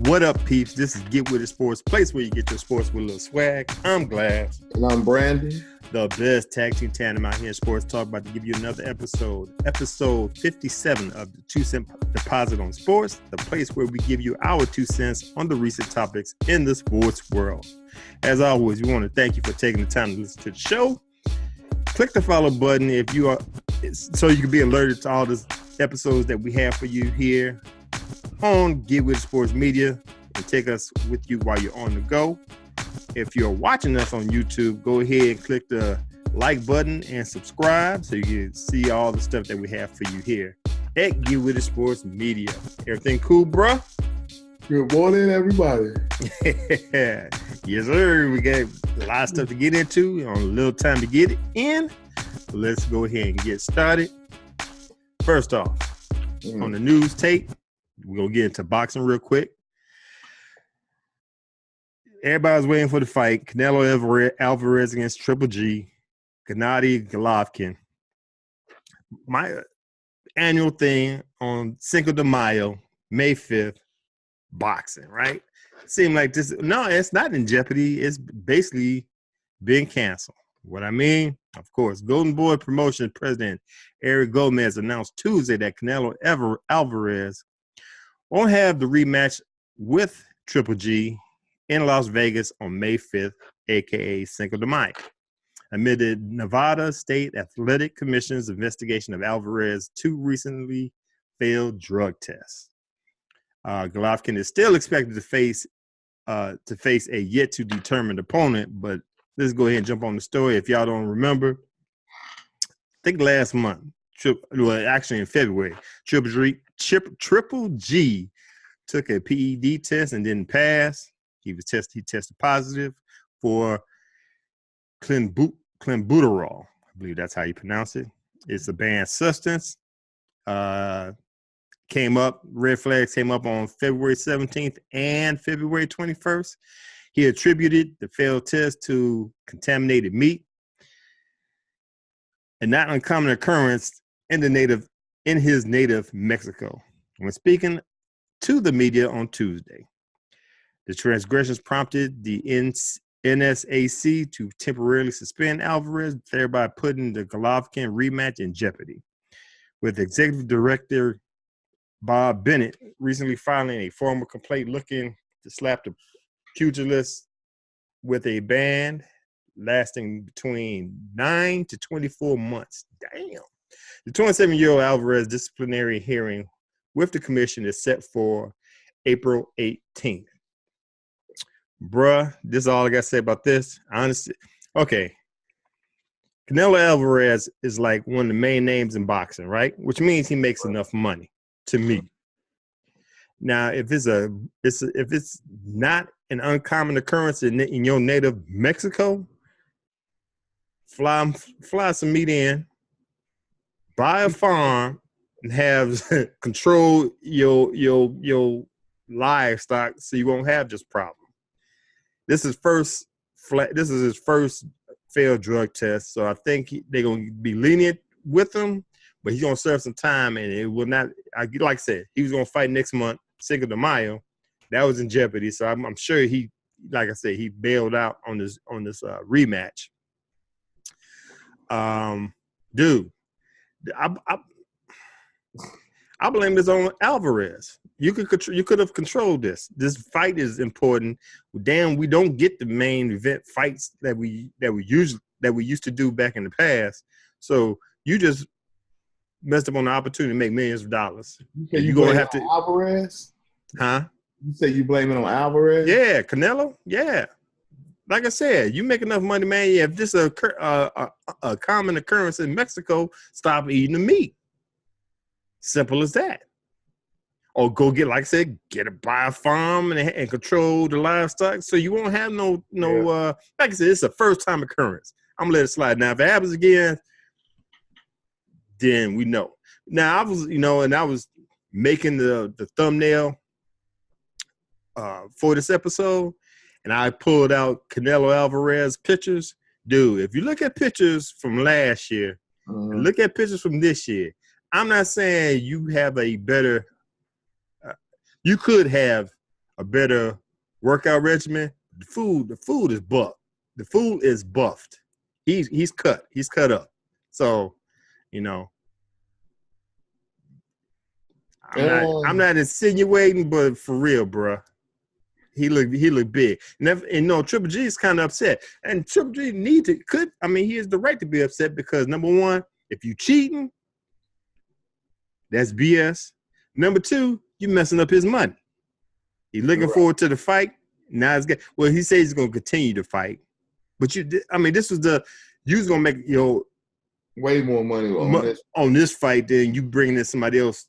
What up, peeps? This is Get With It Sports, place where you get your sports with a little swag. I'm Glass. And I'm Brandon. The best tag team tandem out here in sports talk, about to give you another episode 57 of the 2 Cent Deposit on Sports, the place where we give you our 2 cents on the recent topics in the sports world. As always, we want to thank you for taking the time to listen to the show. Click the follow button if you are, so you can be alerted to all the episodes that we have for you here on Get With It Sports Media, and take us with you while you're on the go. If you're watching us on YouTube, go ahead and click the like button and subscribe so you can see all the stuff that we have for you here at Get With It Sports Media. Everything cool, bruh? Good morning, everybody. Yes, sir. We got a lot of stuff to get into, on a little time to get it in. Let's go ahead and get started. First off, on the news tape, we're going to get into boxing real quick. Everybody's waiting for the fight. Canelo Alvarez against Triple G, Gennady Golovkin. My annual thing on Cinco de Mayo, May 5th, boxing, right? Seemed like this. No, it's not in jeopardy. It's basically been canceled. What I mean, of course, Golden Boy Promotions president Eric Gomez announced Tuesday that Canelo Alvarez won't have the rematch with Triple G in Las Vegas on May 5th, a.k.a. Cinco de Mayo, amid the Nevada State Athletic Commission's investigation of Alvarez's 2 recently failed drug tests. Golovkin is still expected to face a yet-to-determine opponent, but let's go ahead and jump on the story. If y'all don't remember, I think last month, actually in February, Triple G took a PED test and didn't pass. He tested positive for clenbuterol. I believe that's how you pronounce it. It's a banned substance. Red flags came up on February 17th and February 21st. He attributed the failed test to contaminated meat, a not uncommon occurrence in his native Mexico. When speaking to the media on Tuesday, the transgressions prompted the NSAC to temporarily suspend Alvarez, thereby putting the Golovkin rematch in jeopardy, with Executive Director Bob Bennett recently filing a formal complaint looking to slap the pugilist with a ban lasting between 9 to 24 months. Damn. The 27-year-old Alvarez disciplinary hearing with the commission is set for April 18th. Bruh, this is all I got to say about this. Honestly, okay. Canelo Alvarez is like one of the main names in boxing, right? Which means he makes enough money, to me. Now, if it's not an uncommon occurrence in your native Mexico, fly some meat in, buy a farm, and have control your livestock so you won't have this problem. This is his first failed drug test, so I think they're gonna be lenient with him, but he's gonna serve some time, and it will not. Like I said, he was gonna fight next month, Cinco de Mayo. That was in jeopardy, so I'm sure he, like I said, he bailed out on this rematch. Dude, I blame this on Alvarez. You could have controlled this. This fight is important. Damn, we don't get the main event fights that we used to do back in the past. So you just messed up on the opportunity to make millions of dollars. You gonna have to Alvarez? Huh? You say you blame it on Alvarez? Yeah, Canelo. Yeah. Like I said, you make enough money, man. Yeah, if this is a common occurrence in Mexico, stop eating the meat. Simple as that. Or go get, like I said, buy a farm and control the livestock, so you won't have no. Like I said, it's a first time occurrence. I'm gonna let it slide. Now, if it happens again, then we know. Now I was, and I was making the thumbnail for this episode, and I pulled out Canelo Alvarez pictures. Dude, if you look at pictures from last year, and look at pictures from this year, I'm not saying you have a better. You could have a better workout regimen. The food is buffed. The food is buffed. He's cut. He's cut up. So, I'm not insinuating, but for real, bro, he looked big. And Triple G is kind of upset, and Triple G he has the right to be upset because number one, if you cheating, that's BS. Number two, you messing up his money. He's looking forward to the fight. Now it's good. Well, he says he's going to continue to fight, but this was you was going to make way more money on this fight than you bringing in somebody else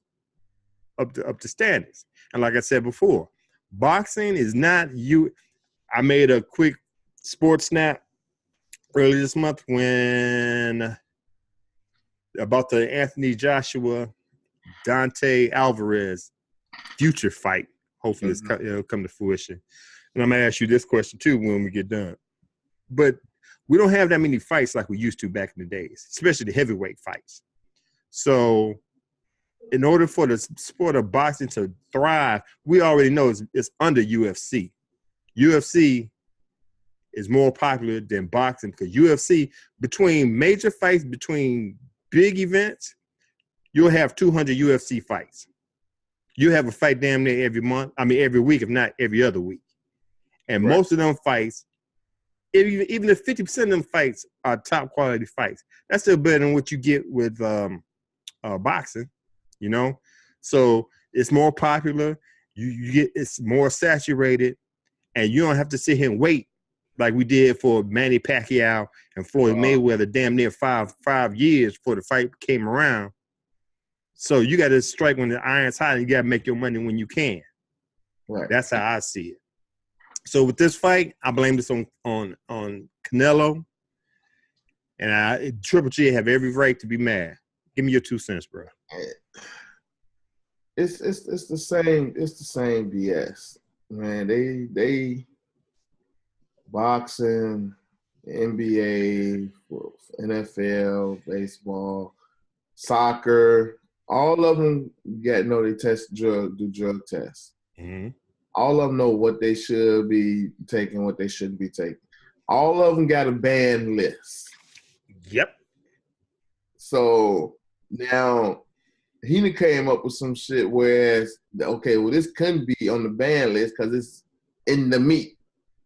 up to standards. And like I said before, boxing is not you. I made a quick sports snap earlier this month about the Anthony Joshua Deontay Alvarez future fight. Hopefully it'll come to fruition. And I'm going to ask you this question too when we get done. But we don't have that many fights like we used to back in the days, especially the heavyweight fights. So in order for the sport of boxing to thrive, we already know it's under UFC. UFC is more popular than boxing because UFC, between major fights, between big events, you'll have 200 UFC fights. You have a fight damn near every week, if not every other week. And most of them fights, even if 50% of them fights are top quality fights, that's still better than what you get with boxing, So it's more popular. You get it's more saturated, and you don't have to sit here and wait like we did for Manny Pacquiao and Floyd Mayweather, damn near five years before the fight came around. So you got to strike when the iron's hot, and you got to make your money when you can. Right. That's how I see it. So with this fight, I blame this on Canelo, and Triple G have every right to be mad. Give me your 2 cents, bro. It's the same. It's the same BS, man. They boxing, NBA, NFL, baseball, soccer. All of them they do drug tests. Mm-hmm. All of them know what they should be taking, what they shouldn't be taking. All of them got a banned list. Yep. So now he came up with some shit whereas, this couldn't be on the ban list because it's in the meat,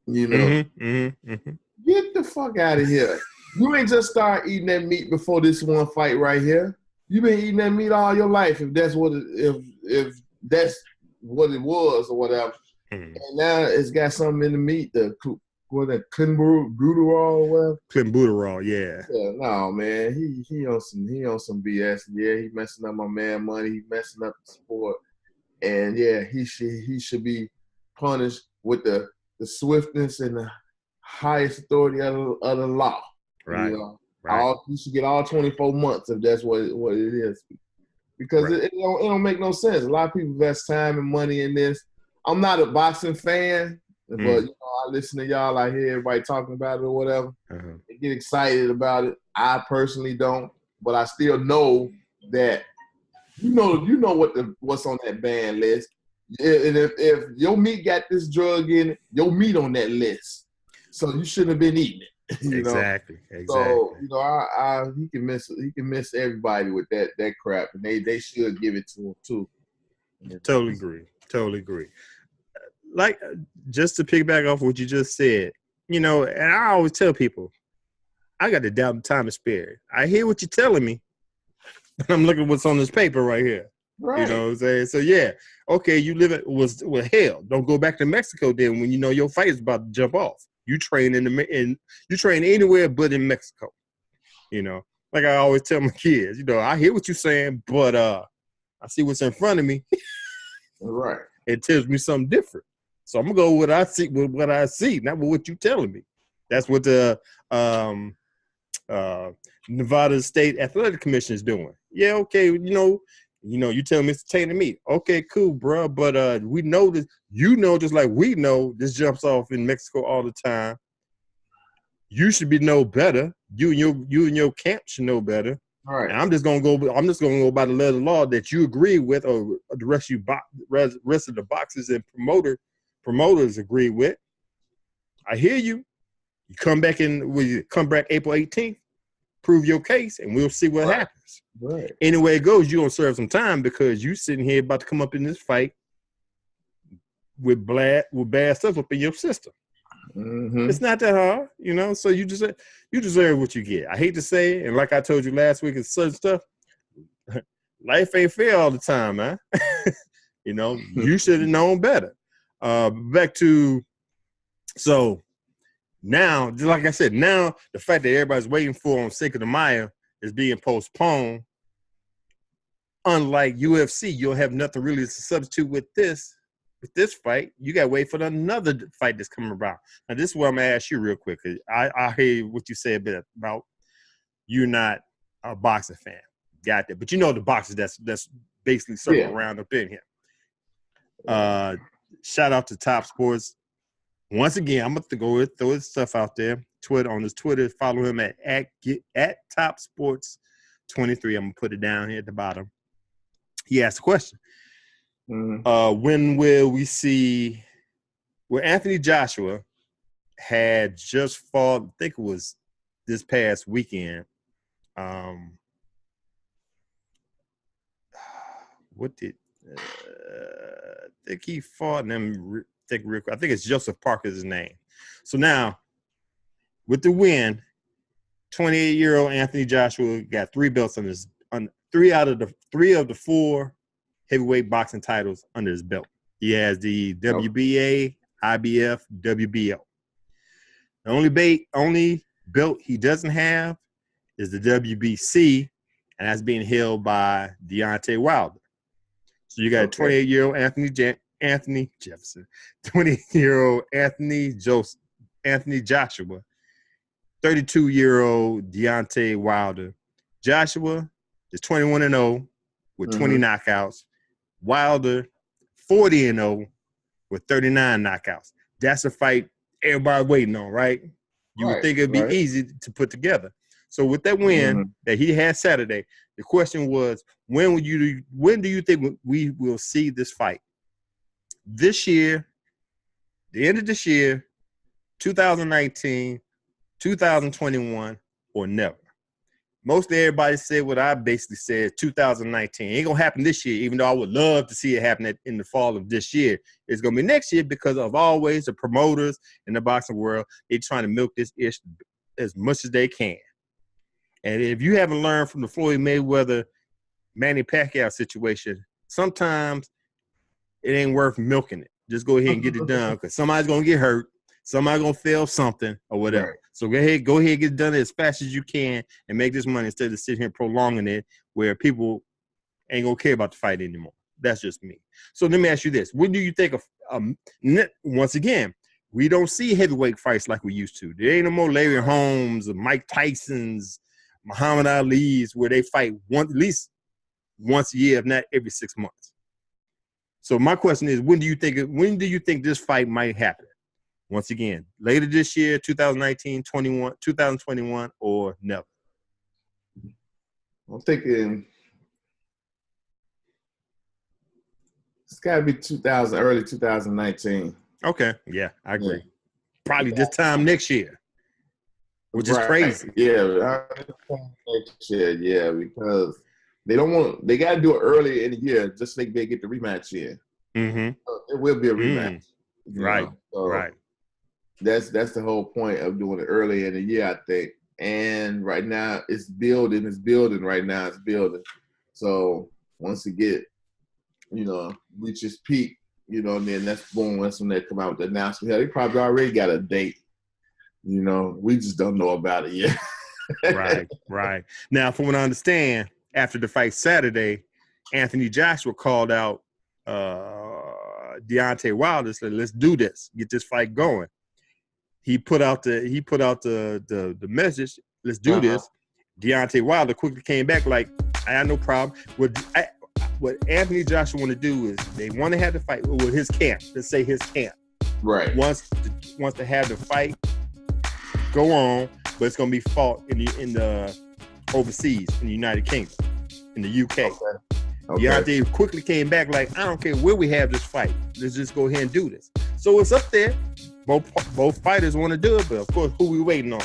Mm-hmm, mm-hmm, mm-hmm. Get the fuck out of here. You ain't just start eating that meat before this one fight right here. You've been eating that meat all your life if that's what if that's what it was or whatever. Mm-hmm. And now it's got something in the meat, clenbuterol or whatever. Clenbuterol, yeah. No, man, he on some BS. Yeah, he messing up my man money. He messing up the sport, and yeah, he should be punished with the swiftness and the highest authority of the law. Right. Right. You should get all 24 months if that's what it is, because it don't make no sense. A lot of people invest time and money in this. I'm not a boxing fan, but I listen to y'all. I hear everybody talking about it or whatever. Uh-huh. I get excited about it. I personally don't, but I still know that you know what's on that ban list. And if your meat got this drug in it, your meat on that list, so you shouldn't have been eating it. Exactly. So he can miss everybody with that crap, and they should give it to him too. Totally agree. Like, just to piggyback off what you just said, and I always tell people, I got the time to spare. I hear what you're telling me, but I'm looking at what's on this paper right here. Right. You know what I'm saying? So yeah, okay, you live it was hell. Don't go back to Mexico then when your fight is about to jump off. You train you train anywhere but in Mexico. Like I always tell my kids, I hear what you're saying, but I see what's in front of me. Right. It tells me something different. So I'm gonna go with what I see, not with what you're telling me. That's what the Nevada State Athletic Commission is doing. Yeah, okay, you tell me it's tainted meat. Okay, cool, bro. But we know this. Just like we know, this jumps off in Mexico all the time. You should know better. You and your camp should know better. All right. And I'm just gonna go by the letter of the law that you agree with, or the rest of the boxers and promoters agree with. I hear you. You come back April 18th, prove your case, and we'll see what happens. Right. Anyway it goes, you're gonna serve some time because you sitting here about to come up in this fight with bad stuff up in your system. Mm-hmm. It's not that hard, so you deserve what you get. I hate to say it, and like I told you last week, it's certain stuff. Life ain't fair all the time, man. You should have known better. Back to, so now, just like I said, now the fact that everybody's waiting for on Cinco de Mayo is being postponed. Unlike UFC, you'll have nothing really to substitute with this fight. You got to wait for another fight that's coming around. Now, this is what I'm going to ask you real quick. I hear what you said about you're not a boxing fan. Got that. But the boxers that's basically circling around up in here. Shout out to Top Sports. Once again, I'm going to go throw his stuff out there. On his Twitter, follow him at Top Sports 23. I'm going to put it down here at the bottom. He asked a question. Mm-hmm. When will we see where Anthony Joshua had just fought, I think it was this past weekend. What did I think he fought? And then I think it's Joseph Parker's name. So now, with the win, 28-year-old Anthony Joshua got 3 belts on 3 out of the 4 heavyweight boxing titles under his belt. He has the WBA, IBF, WBO. The only belt he doesn't have is the WBC, and that's being held by Deontay Wilder. So you got 28-year-old Anthony Jefferson, 20-year-old Anthony Joshua, 32-year-old Deontay Wilder. Joshua is 21-0 with 20 knockouts. Wilder, 40-0 with 39 knockouts. That's a fight everybody waiting on, right? You would think it'd be easy to put together. So with that win that he had Saturday, the question was, when do you think we will see this fight? This year, the end of this year, 2019, 2021, or never? Most everybody said what I basically said, 2019. It ain't going to happen this year, even though I would love to see it happen in the fall of this year. It's going to be next year because of always the promoters in the boxing world, they're trying to milk this issue as much as they can. And if you haven't learned from the Floyd Mayweather, Manny Pacquiao situation, sometimes it ain't worth milking it. Just go ahead and get it done because somebody's going to get hurt. Somebody's going to fail something or whatever. Right. So go ahead and get it done as fast as you can and make this money instead of sitting here prolonging it where people ain't going to care about the fight anymore. That's just me. So let me ask you this. When do you think of once again, we don't see heavyweight fights like we used to. There ain't no more Larry Holmes or Mike Tyson's, Muhammad Ali's where they fight at least once a year, if not every 6 months. So my question is, when do you think this fight might happen? Once again, later this year, 2019, 2021, or never? I'm thinking it's got to be early 2019. Okay, yeah, I agree. Yeah. Probably this time next year, which is crazy. Yeah, next year, yeah, because they got to do it early in the year just so they get the rematch in. Mm-hmm. It will be a rematch. Right, right. That's the whole point of doing it early in the year, I think. And right now it's building right now. It's building. So once it get, reaches peak, and then that's when they come out with the announcement. They probably already got a date. We just don't know about it yet. Right. Now, from what I understand, after the fight Saturday, Anthony Joshua called out Deontay Wilder, said, "Let's do this. Get this fight going." He put out the message, "Let's do this." Deontay Wilder quickly came back like, I have no problem. What Anthony Joshua want to do is they want to have the fight with his camp. Let's say his camp. Right. Wants to have the fight go on, but it's going to be fought in the overseas, in the United Kingdom, in the UK. Okay. Deontay quickly came back like, I don't care where we have this fight. Let's just go ahead and do this. So it's up there. Both fighters want to do it, but of course, who we waiting on?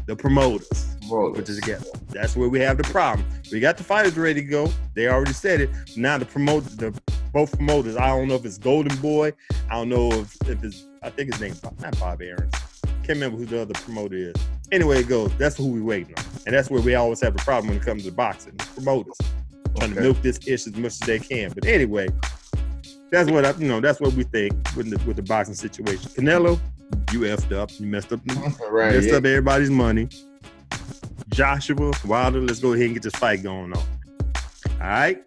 The promoters. Put it together. That's where we have the problem. We got the fighters ready to go. They already said it. Now both promoters. I don't know if it's Golden Boy. I don't know if it's. I think his name's not Bob Aarons. Can't remember who the other promoter is. Anyway, it goes. That's who we waiting on, and that's where we always have a problem when it comes to boxing. The promoters trying to milk this ish as much as they can. But anyway, that's what that's what we think with the boxing situation. Canelo, you effed up. You messed up. Right. Messed up everybody's money. Joshua Wilder, let's go ahead and get this fight going on. All right.